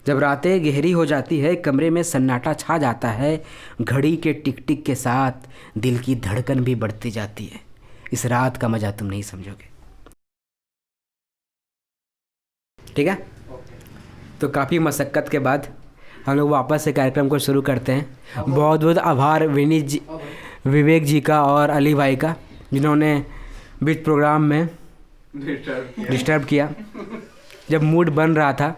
जब रातें गहरी हो जाती है, कमरे में सन्नाटा छा जाता है, घड़ी के टिक टिक के साथ दिल की धड़कन भी बढ़ती जाती है। इस रात का मज़ा तुम नहीं समझोगे। ठीक है, तो काफ़ी मशक्क़त के बाद हम लोग वापस से कार्यक्रम को शुरू करते हैं। बहुत बहुत आभार विवेक जी का और अली भाई का, जिन्होंने बीच प्रोग्राम में डिस्टर्ब किया। जब मूड बन रहा था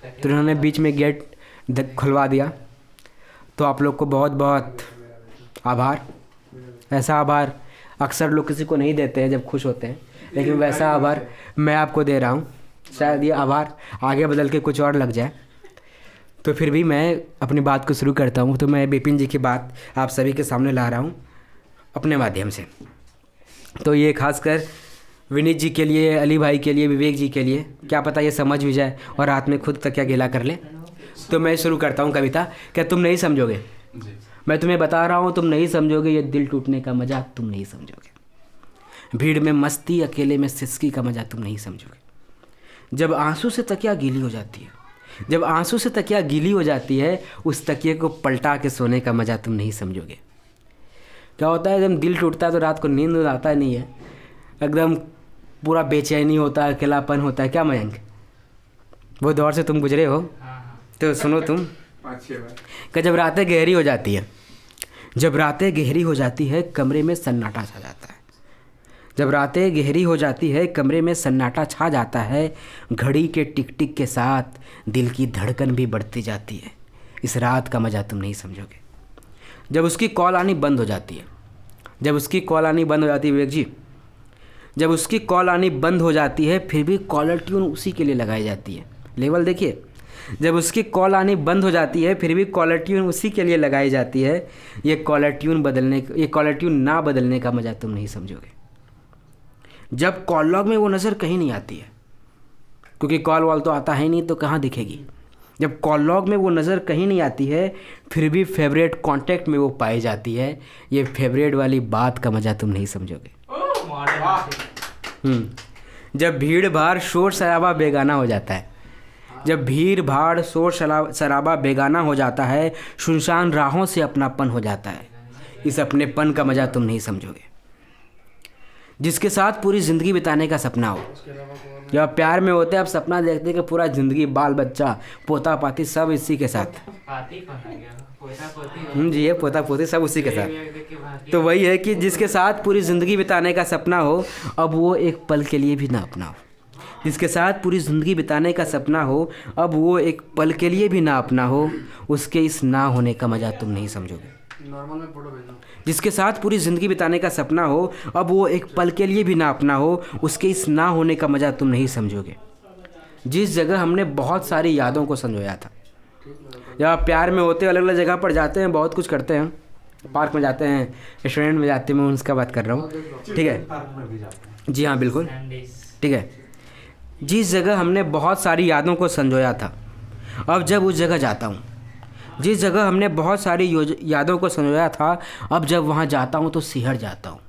तो उन्होंने बीच में गेट खुलवा दिया। तो आप लोग को बहुत बहुत आभार। ऐसा आभार अक्सर लोग किसी को नहीं देते हैं जब खुश होते हैं, लेकिन वैसा आभार मैं आपको दे रहा हूँ। शायद ये आभार आगे बदल के कुछ और लग जाए, तो फिर भी मैं अपनी बात को शुरू करता हूँ। तो मैं बिपिन जी की बात आप सभी के सामने ला रहा हूँ अपने माध्यम से। तो ये खासकर विनीत जी के लिए, अली भाई के लिए, विवेक जी के लिए, क्या पता ये समझ भी जाए और रात में खुद तक क्या गिला कर ले। तो मैं शुरू करता हूँ कविता। क्या तुम नहीं समझोगे? मैं तुम्हें बता रहा हूँ, तुम नहीं समझोगे। ये दिल टूटने का मज़ा तुम नहीं समझोगे। भीड़ में मस्ती, अकेले में सिसकी का मज़ा तुम नहीं समझोगे। जब आंसू से तकिया गीली हो जाती है, जब आंसू से तकिया गीली हो जाती है, उस तकिए को पलटा के सोने का मज़ा तुम नहीं समझोगे। क्या होता है जब दिल टूटता है तो रात को नींद आता नहीं है, एकदम पूरा बेचैनी होता है, अकेलापन होता है। क्या मयंक, वो दौर से तुम गुजरे हो तो सुनो तुम। कि जब रातें गहरी हो जाती है, जब रातें गहरी हो जाती है, कमरे में सन्नाटा छा जाता है। जब रातें गहरी हो जाती है, कमरे में सन्नाटा छा जाता है, घड़ी के टिक टिक के साथ दिल की धड़कन भी बढ़ती जाती है। इस रात का मज़ा तुम नहीं समझोगे। जब उसकी कॉल आनी बंद हो जाती है, जब उसकी कॉल आनी बंद हो जाती है विवेक जी, जब उसकी कॉल आनी बंद हो जाती है, फिर भी कॉलर ट्यून उसी के लिए लगाई जाती है। लेवल देखिए, जब उसकी कॉल आनी बंद हो जाती है, फिर भी कॉलर ट्यून उसी के लिए लगाई जाती है। ये कॉलर ट्यून ना बदलने का मज़ा तुम नहीं समझोगे। जब कॉल लॉग में वो नज़र कहीं नहीं आती है, क्योंकि कॉल वॉल तो आता है नहीं, तो कहाँ दिखेगी। जब कॉल लॉग में वो नज़र कहीं नहीं आती है, फिर भी फेवरेट कॉन्टैक्ट में वो पाई जाती है। ये फेवरेट वाली बात का मज़ा तुम नहीं समझोगे। जब भीड़ भाड़ शोर शराबा बेगाना हो जाता है, जब भीड़ भाड़ शोर शराबा बेगाना हो जाता है, सुनसान राहों से अपनापन हो जाता है। इस अपनेपन का मज़ा तुम नहीं समझोगे। जिसके साथ पूरी ज़िंदगी बिताने का सपना हो। जब आप प्यार में होते हैं, आप सपना देखते हैं कि पूरा ज़िंदगी बाल बच्चा पोता पाती सब इसी के साथ। जी, ये पोता पोती सब उसी के साथ। तो वही है कि जिसके साथ पूरी ज़िंदगी बिताने का सपना हो, अब वो एक पल के लिए भी ना अपना हो। जिसके साथ पूरी ज़िंदगी बिताने का सपना हो, अब वो एक पल के लिए भी ना अपना हो, उसके इस ना होने का मज़ा तुम नहीं समझोगे। जिसके साथ पूरी ज़िंदगी बिताने का सपना हो, अब वो एक पल के लिए भी ना अपना हो, उसके इस ना होने का मज़ा तुम नहीं समझोगे। जिस जगह हमने बहुत सारी यादों को संजोया था। जब आप प्यार में होते, अलग अलग जगह पर जाते हैं, बहुत कुछ करते हैं, पार्क में जाते हैं, रेस्टोरेंट में जाते हैं, मैं उसका बात कर रहा हूँ। ठीक है, जी हाँ बिल्कुल, ठीक है। जिस जगह हमने बहुत सारी यादों को संजोया था, अब जब उस जगह जाता हूँ, जिस जगह हमने बहुत सारी यादों को संजोया था, अब जब वहाँ जाता हूँ तो सिहर जाता हूँ।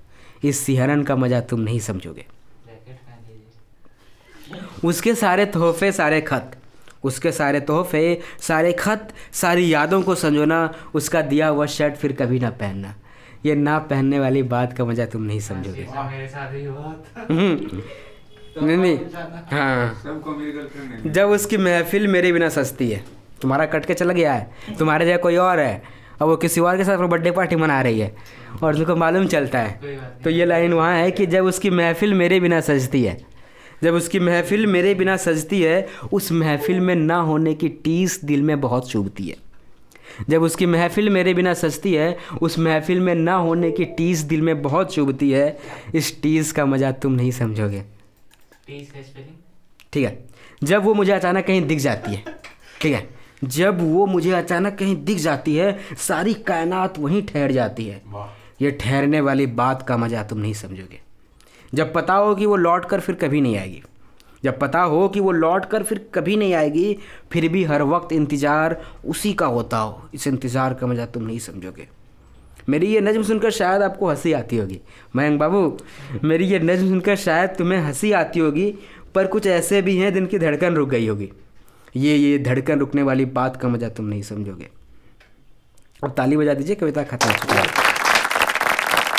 इस सिहरन का मज़ा तुम नहीं समझोगे। उसके सारे तोहफे, सारे खत, उसके सारे तोहफे, सारे खत, सारी यादों को संजोना, उसका दिया हुआ शर्ट फिर कभी ना पहनना। ये ना पहनने वाली बात का मज़ा तुम नहीं समझोगे। नहीं, हाँ, जब उसकी महफिल मेरे बिना सजती है। तुम्हारा कट के चला गया है, तुम्हारे जगह कोई और है, और वो किसी और के साथ बर्थडे पार्टी मना रही है और तुमको मालूम चलता है। तो ये लाइन वहाँ है कि जब उसकी महफिल मेरे बिना सजती है, जब उसकी महफिल मेरे बिना सजती है, उस महफिल में ना होने की टीस दिल में बहुत चुभती है। जब उसकी महफिल मेरे बिना सजती है, उस महफिल में ना होने की टीस दिल में बहुत चुभती है। इस टीस का मज़ा तुम नहीं समझोगे। ठीक है, जब वो मुझे अचानक कहीं दिख जाती है, ठीक है, जब वो मुझे अचानक कहीं दिख जाती है, सारी कायनात वहीं ठहर जाती है। ये ठहरने वाली बात का मज़ा तुम नहीं समझोगे। जब पता हो कि वो लौट कर फिर कभी नहीं आएगी, जब पता हो कि वो लौट कर फिर कभी नहीं आएगी, फिर भी हर वक्त इंतज़ार उसी का होता हो, इस इंतज़ार का मज़ा तुम नहीं समझोगे। मेरी ये नज़्म सुनकर शायद आपको हंसी आती होगी मयंक बाबू, मेरी ये नज़्म सुनकर शायद तुम्हें हंसी आती होगी, पर कुछ ऐसे भी हैं जिनकी धड़कन रुक गई होगी। ये धड़कन रुकने वाली बात का मज़ा तुम नहीं समझोगे। अब ताली बजा दीजिए, कविता खत्म हो चुकी है।